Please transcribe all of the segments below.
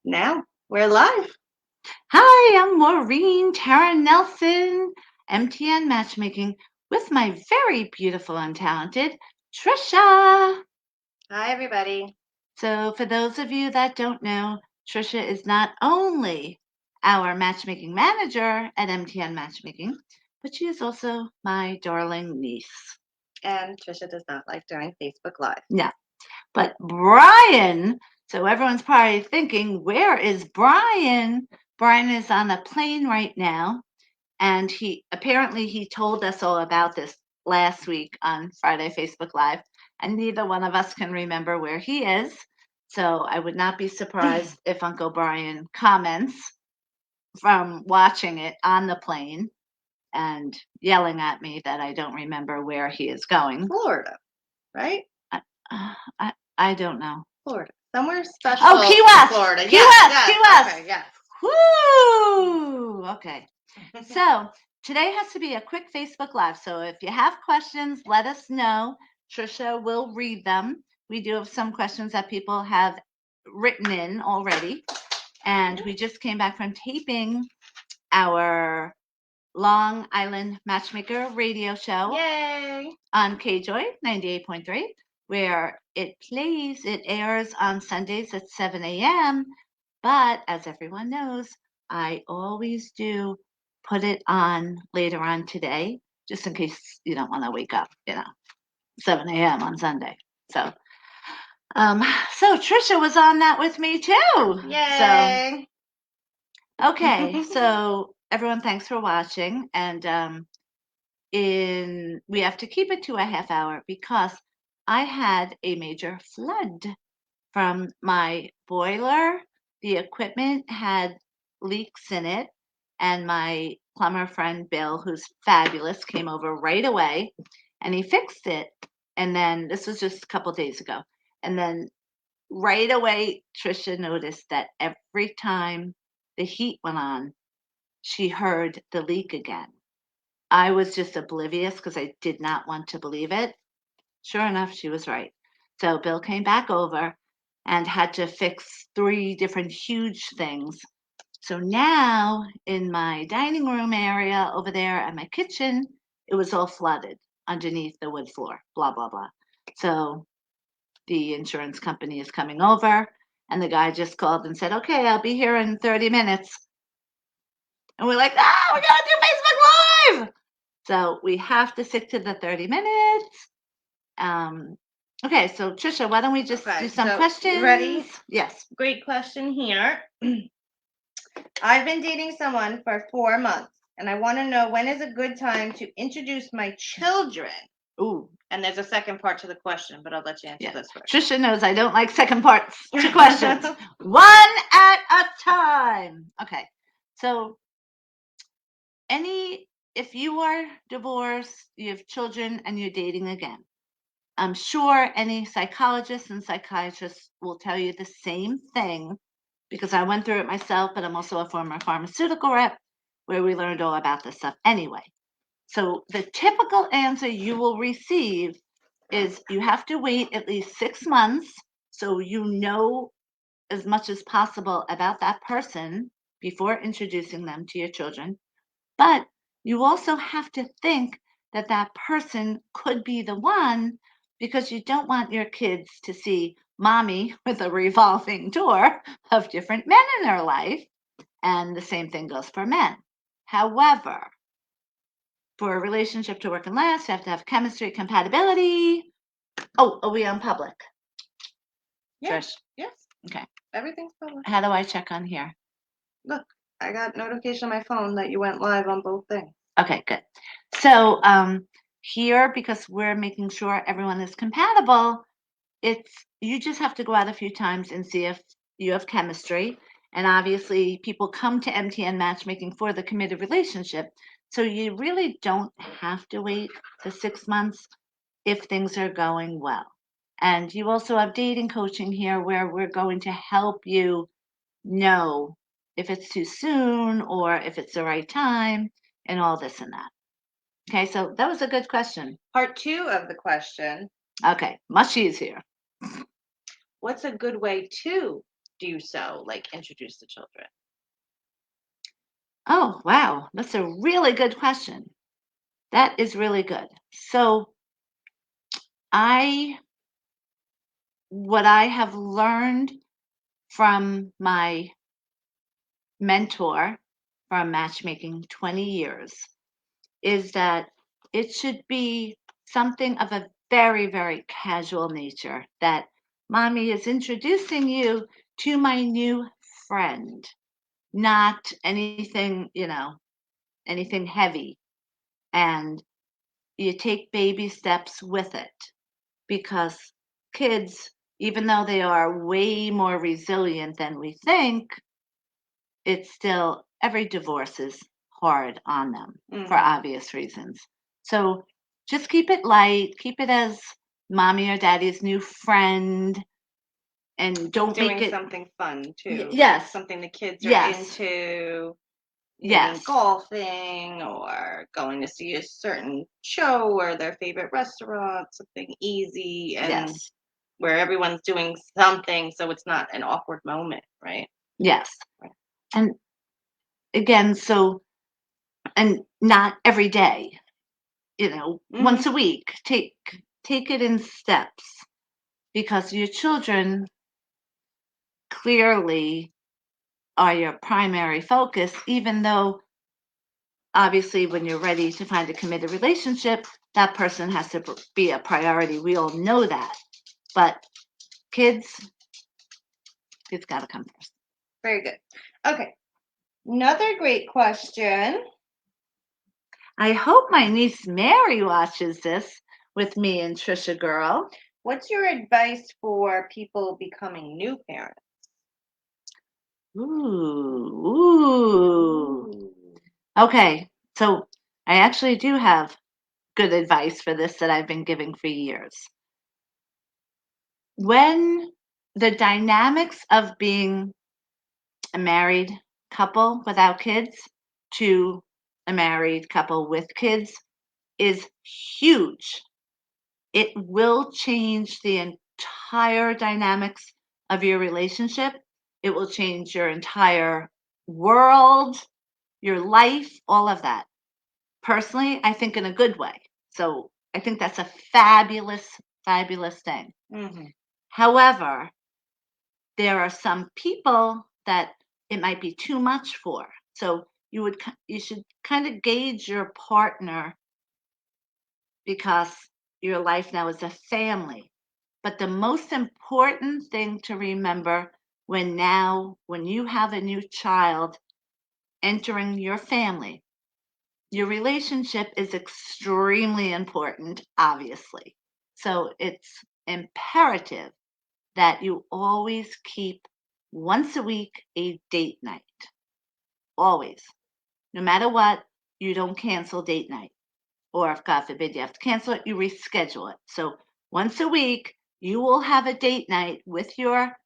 Now we're live. Hi, I'm Maureen Tara Nelson, MTN Matchmaking, with my very beautiful and talented Tricia. Hi, everybody. So, for those of you that don't know, Tricia is not only our matchmaking manager at MTN Matchmaking, but she is also my darling niece. And Tricia does not like doing Facebook Live. No, but Brian, so everyone's probably thinking, where is Brian? Brian is on a plane right now. And he told us all about this last week on Friday Facebook Live, and neither one of us can remember where he is. So I would not be surprised if Uncle Brian comments from watching it on the plane and yelling at me that I don't remember where he is going. Florida, right? I don't know. Florida. Somewhere special. Oh, Key West. Florida. Key Yes, West. yes. Key West. Okay, yes. Woo! Okay. So today has to be a quick Facebook Live. So if you have questions, let us know. Tricia will read them. We do have some questions that people have written in already. And we just came back from taping our Long Island Matchmaker radio show. Yay! On KJoy 98.3, where it airs on Sundays at 7 a.m. But as everyone knows, I always do put it on later on today, just in case you don't want to wake up, 7 a.m. on Sunday. So, so Tricia was on that with me too. Yay! So, okay, so everyone, thanks for watching, and we have to keep it to a half hour because I had a major flood from my boiler. The equipment had leaks in it, and my plumber friend Bill, who's fabulous, came over right away and he fixed it. And then this was just a couple days ago. And then right away, Tricia noticed that every time the heat went on, she heard the leak again. I was just oblivious because I did not want to believe it. Sure enough, she was right. So Bill came back over and had to fix 3 different huge things. So now in my dining room area over there at my kitchen, it was all flooded underneath the wood floor, blah, blah, blah. So the insurance company is coming over, and the guy just called and said, okay, I'll be here in 30 minutes. And we're like, we got to do Facebook Live. So we have to stick to the 30 minutes. Okay, so Tricia, why don't we just do some questions? Ready? Yes. Great question here. I've been dating someone for 4 months, and I want to know when is a good time to introduce my children. Ooh. And there's a second part to the question, but I'll let you answer this first. Tricia knows I don't like second parts to questions. One at a time. Okay. So if you are divorced, you have children, and you're dating again, I'm sure any psychologist and psychiatrist will tell you the same thing because I went through it myself, but I'm also a former pharmaceutical rep where we learned all about this stuff anyway. So the typical answer you will receive is you have to wait at least 6 months so you know as much as possible about that person before introducing them to your children. But you also have to think that that person could be the one because you don't want your kids to see mommy with a revolving door of different men in their life. And the same thing goes for men. However, for a relationship to work and last, you have to have chemistry, compatibility. Oh, are we on public? Yes. Trish? Yes. Okay. Everything's public. How do I check on here? Look, I got notification on my phone that you went live on both things. Okay, good. So here, because we're making sure everyone is compatible, you just have to go out a few times and see if you have chemistry. And obviously, people come to MTN Matchmaking for the committed relationship. So you really don't have to wait the 6 months if things are going well. And you also have dating coaching here where we're going to help you know if it's too soon or if it's the right time and all this and that. Okay, so that was a good question. Part 2 of the question. Okay, much easier. What's a good way to do so, like introduce the children? Oh, wow. That's a really good question. That is really good. So what I have learned from my mentor from matchmaking 20 years is that it should be something of a very, very casual nature that mommy is introducing you to my new friend, not anything, anything heavy. And you take baby steps with it because kids, even though they are way more resilient than we think, it's still every divorce is hard on them for Mhm. obvious reasons. So just keep it light, keep it as mommy or daddy's new friend, and don't make Doing it. something fun too, like Yes, something the kids are yes, into, maybe yes, golfing or going to see a certain show or their favorite restaurant, something easy and yes, where everyone's doing something so it's not an awkward moment, right? yes. Right. And again, and not every day, once a Mhm. week. Take it in steps because your children clearly are your primary focus, even though obviously when you're ready to find a committed relationship, that person has to be a priority. We all know that. But kids, it's got to come first. Very good. Okay. Another great question. I hope my niece Mary watches this with me and Tricia girl. What's your advice for people becoming new parents? Ooh. Okay, so I actually do have good advice for this that I've been giving for years. When the dynamics of being a married couple without kids to a married couple with kids is huge. It will change the entire dynamics of your relationship. It will change your entire world, your life, all of that. Personally, I think in a good way. So I think that's a fabulous, fabulous thing. Mm-hmm. However, there are some people that it might be too much for. So you should kind of gauge your partner because your life now is a family. But the most important thing to remember when you have a new child entering your family, your relationship is extremely important, obviously. So it's imperative that you always keep once a week a date night. Always. No matter what, you don't cancel date night. Or if God forbid you have to cancel it, you reschedule it. So once a week, you will have a date night with your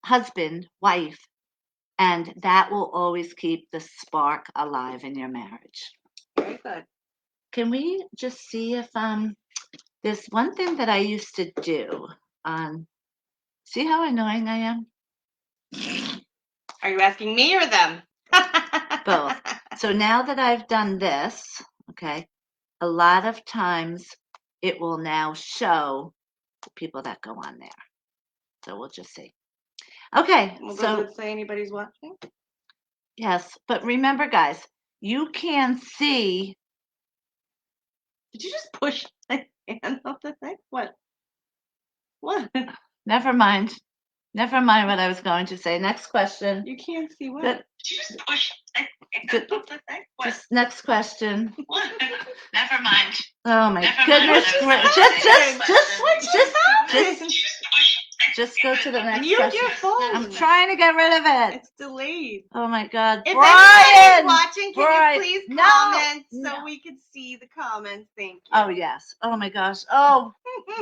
husband, wife, and that will always keep the spark alive in your marriage. Very good. Can we just see if there's one thing that I used to do on see how annoying I am? Are you asking me or them? Both. So now that I've done this, okay, a lot of times it will now show the people that go on there. So we'll just see. Okay, Well, does so it say anybody's watching? yes, but remember, guys, you can see. Did you just push my hand off the thing? What? What? Never mind. Never mind what I was going to say. Next question. You can't see what? Good. Did you just push my Just, hand off the thing? What? just next question. What? Never mind. Oh my Never goodness! mind what I was Just, gonna say. just go to the next Mute question. your phone. I'm trying to get rid of it. It's delayed. Oh my God, If Brian! anybody's watching, can Brian, you please no, comment no. so we can see the comments? Thank you. Oh yes. Oh my gosh. Oh,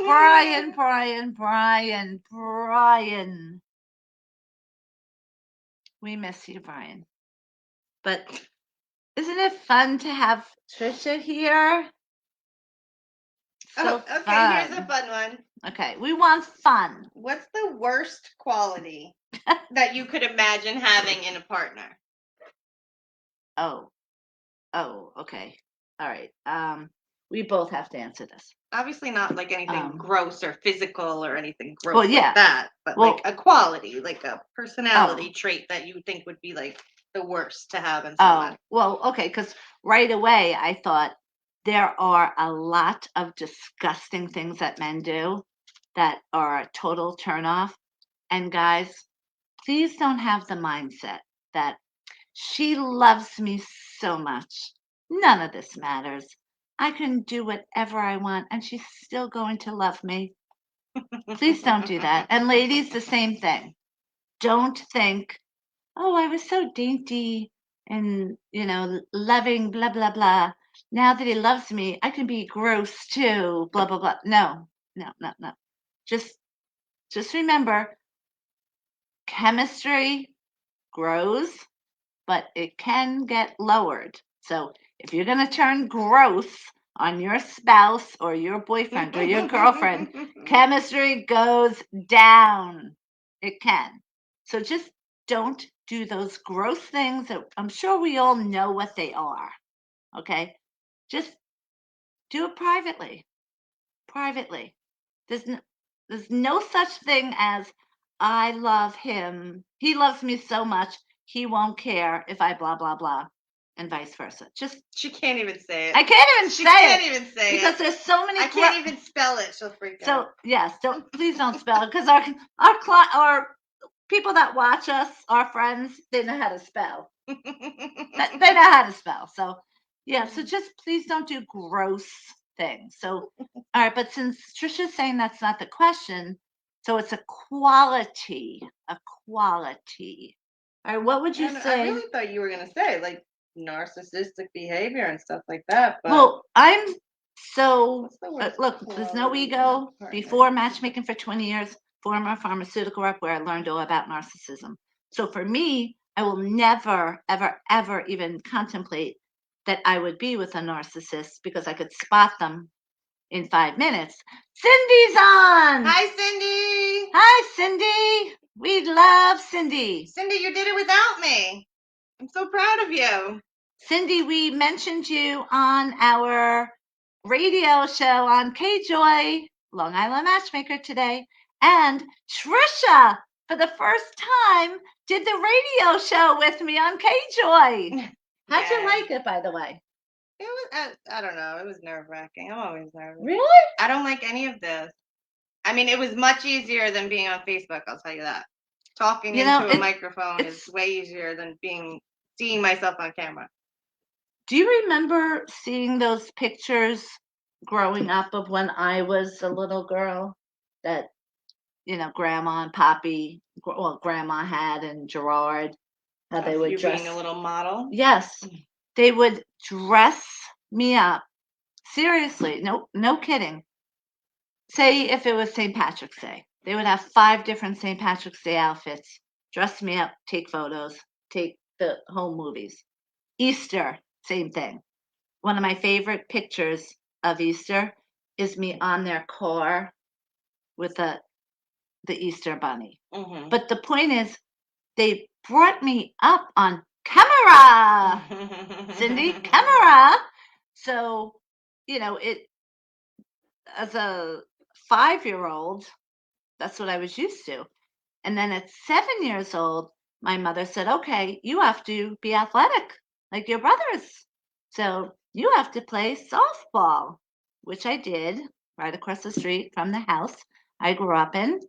Brian, Brian, Brian, Brian. We miss you, Brian. But isn't it fun to have Tricia here? So okay, fun. here's a fun one. Okay, we want fun. What's the worst quality that you could imagine having in a partner? Oh, okay. All right. We both have to answer this. Obviously not like anything gross or physical or anything gross Well, yeah. like that, but Well, like a quality, like a personality trait that you think would be like the worst to have in someone. Oh, well, okay, because right away I thought there are a lot of disgusting things that men do that are a total turnoff. And guys, please don't have the mindset that she loves me so much. None of this matters. I can do whatever I want and she's still going to love me. Please don't do that. And ladies, the same thing. Don't think, oh, I was so dainty and, loving, blah, blah, blah. Now that he loves me, I can be gross too, blah, blah, blah. No, no, no, no. Just remember, chemistry grows, but it can get lowered. So if you're going to turn gross on your spouse or your boyfriend or your girlfriend, chemistry goes down. It can. So just don't do those gross things that I'm sure we all know what they are. Okay? Just do it privately. Privately. There's no such thing as I love him. He loves me so much. He won't care if I blah blah blah, and vice versa. Just She can't even say it. I can't even She say can't it even say because it. there's so many. I can't even spell it. She'll freak So out. yes, please don't spell it because our people that watch us, our friends, they know how to spell. They know how to spell. So yeah, so just please don't do gross things. So all right, but since Tricia's saying that's not the question, so it's a quality. All right, what would you say? I really thought you were gonna say like narcissistic behavior and stuff like that. But Well, I'm so what's the worst look. There's no quality in a ego. partner? Before matchmaking for 20 years, former pharmaceutical rep, where I learned all about narcissism. So for me, I will never, ever, ever even contemplate that I would be with a narcissist because I could spot them in 5 minutes. Cindy's on. Hi, Cindy. Hi, Cindy. We love Cindy. Cindy, you did it without me. I'm so proud of you. Cindy, we mentioned you on our radio show on KJoy, Long Island Matchmaker today. And Tricia, for the first time, did the radio show with me on KJoy. How'd you like it, by the way? It was, I don't know. It was nerve-wracking. I'm always nervous. Really? I don't like any of this. I mean, it was much easier than being on Facebook, I'll tell you that. Talking into a microphone is way easier than seeing myself on camera. Do you remember seeing those pictures growing up of when I was a little girl that, Grandma and Poppy, well, Grandma had and Gerard, how they would dress. Being a little model? Yes. They would dress me up. Seriously, no kidding. Say if it was St. Patrick's Day, they would have 5 different St. Patrick's Day outfits, dress me up, take photos, take the home movies. Easter, same thing. One of my favorite pictures of Easter is me on their car with the Easter bunny. Mm-hmm. But the point is, they brought me up on camera, Cindy, camera. So, it as a 5-year-old, that's what I was used to. And then at 7 years old, my mother said, okay, you have to be athletic like your brothers. So you have to play softball, which I did right across the street from the house I grew up in.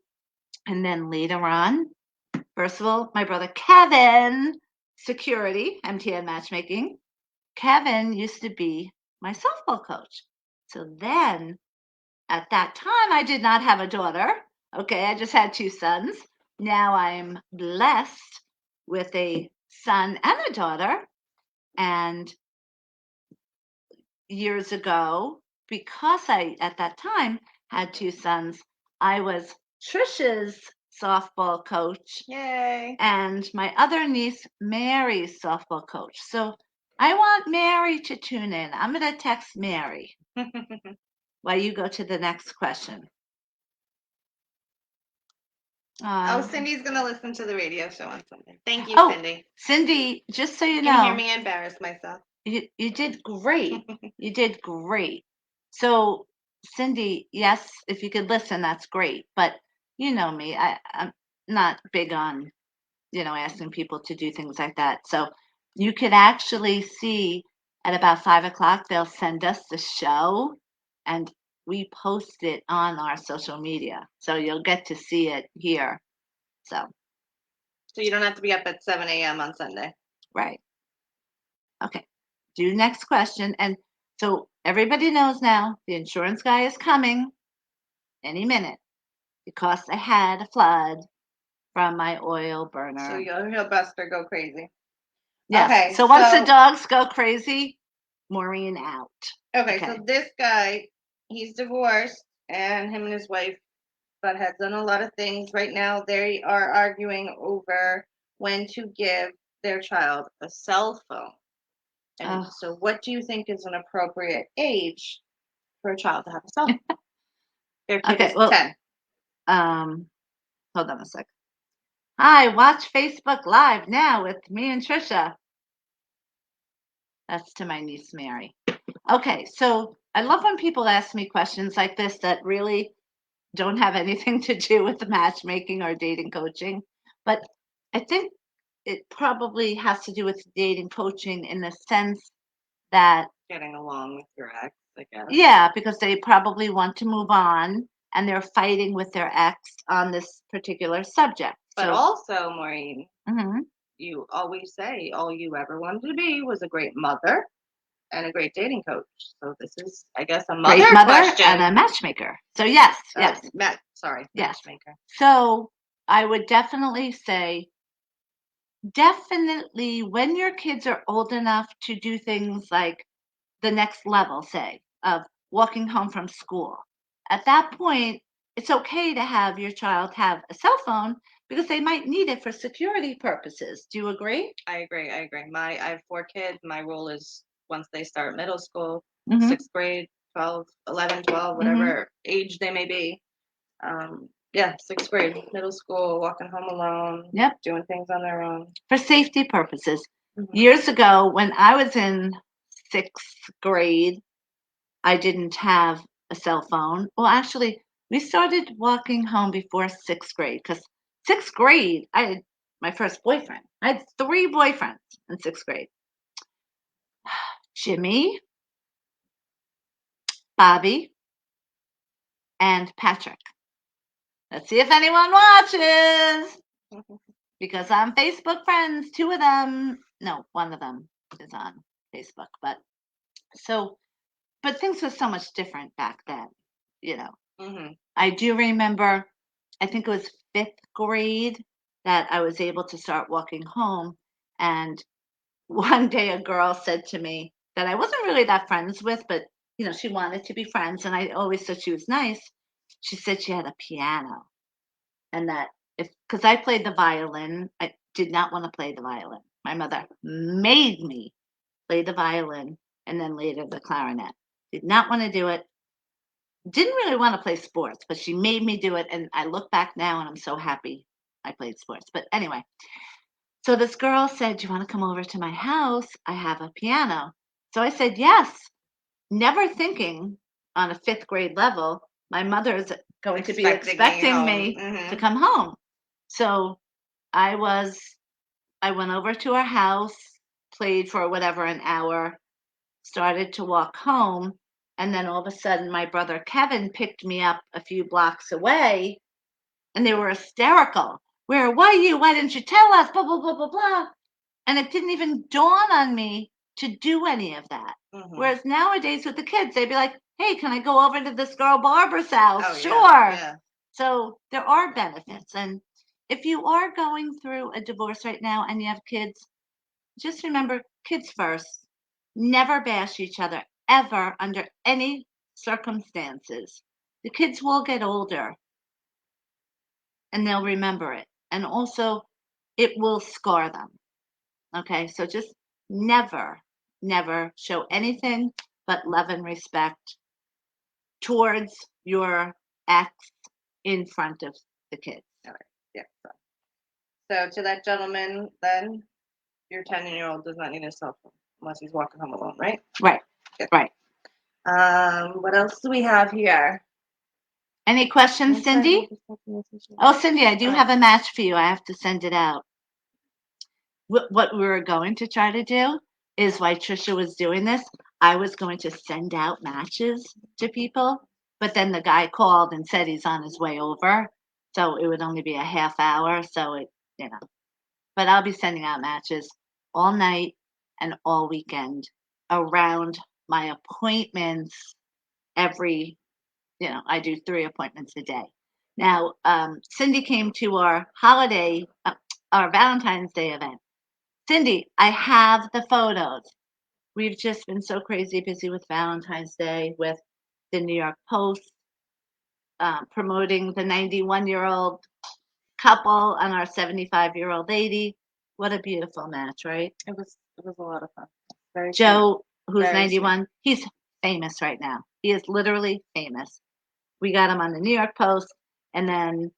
And then later on, first of all, my brother Kevin, security, MTN Matchmaking, Kevin used to be my softball coach. So then at that time, I did not have a daughter. Okay, I just had 2 sons. Now I'm blessed with a son and a daughter. And years ago, because I, at that time, had 2 sons, I was Tricia's softball coach. Yay. And my other niece, Mary's softball coach. So I want Mary to tune in. I'm going to text Mary while you go to the next question. Cindy's going to listen to the radio show on Sunday. Thank you, Cindy. Cindy, just so you know. You can hear me embarrass myself. You did great. You did great. So, Cindy, yes, if you could listen, that's great. But you know me, I'm not big on, asking people to do things like that. So you could actually see at about 5 o'clock, they'll send us the show and we post it on our social media. So you'll get to see it here. So you don't have to be up at 7 a.m. on Sunday. Right. Okay. Do next question. And so everybody knows now the insurance guy is coming any minute because I had a flood from my oil burner. So he'll Buster go crazy. Yes. Okay. So once the dogs go crazy, Maureen out. Okay. So this guy, he's divorced, and him and his wife butt heads on a lot of things. Right now, they are arguing over when to give their child a cell phone. And so what do you think is an appropriate age for a child to have a cell phone? Their kid is 10. Hold on a sec. Hi, watch Facebook Live now with me and Tricia. That's to my niece, Mary. Okay, so I love when people ask me questions like this that really don't have anything to do with the matchmaking or dating coaching. But I think it probably has to do with dating coaching in the sense that getting along with your ex, I guess. Yeah, because they probably want to move on and they're fighting with their ex on this particular subject. But also, Maureen, you always say all you ever wanted to be was a great mother and a great dating coach. So this is, I guess, a mother question. And a matchmaker. So yes. Matchmaker. So I would definitely say, when your kids are old enough to do things like the next level, say, of walking home from school. At that point, it's okay to have your child have a cell phone because they might need it for security purposes. Do you agree? I agree. I have 4 kids. My rule is once they start middle school, 6th grade, 12, 11, 12, whatever age they may be. 6th grade, middle school, walking home alone, doing things on their own. For safety purposes. Years ago, when I was in 6th grade, I didn't have a cell phone. Well, actually, we started walking home before 6th grade because 6th grade, I had my first boyfriend. I had 3 boyfriends in 6th grade. Jimmy, Bobby, and Patrick. Let's see if anyone watches because I'm Facebook friends. 2 of them, no, 1 of them is on Facebook. But things were so much different back then, I do remember, I think it was 5th grade that I was able to start walking home. And one day a girl said to me that I wasn't really that friends with, but, she wanted to be friends. And I always thought she was nice. She said she had a piano and that because I played the violin, I did not want to play the violin. My mother made me play the violin and then later the clarinet. Did not want to do it. Didn't really want to play sports, but she made me do it. And I look back now and I'm so happy I played sports. But anyway, so this girl said, do you want to come over to my house? I have a piano. So I said, yes, never thinking on a 5th grade level, my mother's going to be expecting me to come home. So I went over to her house, played for whatever, an hour, started to walk home. And then all of a sudden, my brother Kevin picked me up a few blocks away, and they were hysterical. Where were you? Why didn't you tell us? Blah, blah, blah, blah, blah. And it didn't even dawn on me to do any of that. Whereas nowadays with the kids, they'd be like, hey, can I go over to this girl Barbara's house? Oh, sure. Yeah. So there are benefits. And if you are going through a divorce right now and you have kids, just remember, kids first. Never bash each other, ever, under any circumstances. The kids will get older and they'll remember it. And also, it will scar them. Okay, so just never show anything but love and respect towards your ex in front of the kids. All right. Yeah. So to that gentleman, then your 10-year-old does not need a cell phone unless he's walking home alone, right? Right. Good. Right. What else do we have here? Any questions, Cindy? Oh, Cindy, I do have a match for you. I have to send it out. What we were going to try to do is, while Tricia was doing this, I was going to send out matches to people, but then the guy called and said he's on his way over, so it would only be a half hour. So but I'll be sending out matches all night and all weekend around my appointments. I do 3 appointments a day. Now, Cindy came to our our Valentine's Day event. Cindy, I have the photos. We've just been so crazy busy with Valentine's Day, with the New York Post promoting the 91-year-old couple and our 75-year-old lady. What a beautiful match, right? It was a lot of fun. Very Joe, sweet. who's Very 91, sweet. he's famous right now. He is literally famous. We got him on the New York Post, and then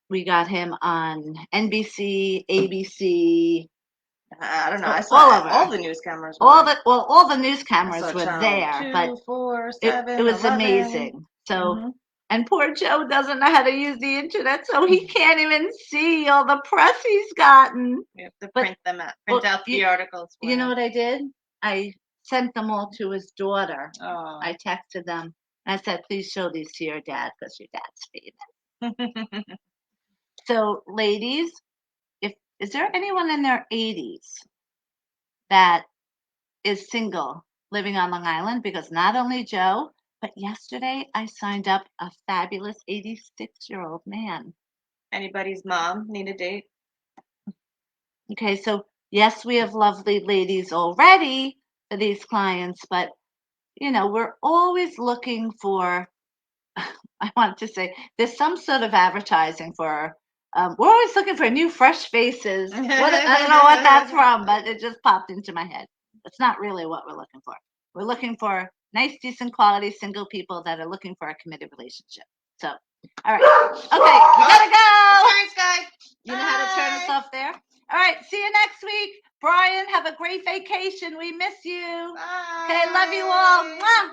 we got him on NBC, ABC. I don't know. I all saw over. all the news cameras. All the news cameras were Channel there, 2, but 4, 7, it was 11. amazing. So, Mm-hmm. and poor Joe doesn't know how to use the internet, so he can't even see all the press he's gotten. You have to print them out. Print out the articles. You know what I did? I sent them all to his daughter. Oh. I texted them. I said, please show these to your dad because your dad's famous. So, ladies, is there anyone in their 80s that is single living on Long Island? Because not only Joe, but yesterday I signed up a fabulous 86-year-old man. Anybody's mom need a date? Okay, so yes, we have lovely ladies already for these clients, but we're always looking for, I want to say, there's some sort of advertising for, we're always looking for new, fresh faces. I don't know what that's from, but it just popped into my head. That's not really what we're looking for. We're looking for nice, decent, quality, single people that are looking for a committed relationship. So, all right. Okay, we gotta go. Thanks, guys. You know how to turn us off there? All right, see you next week. Brian, have a great vacation. We miss you. Bye. Okay, love you all. Mwah.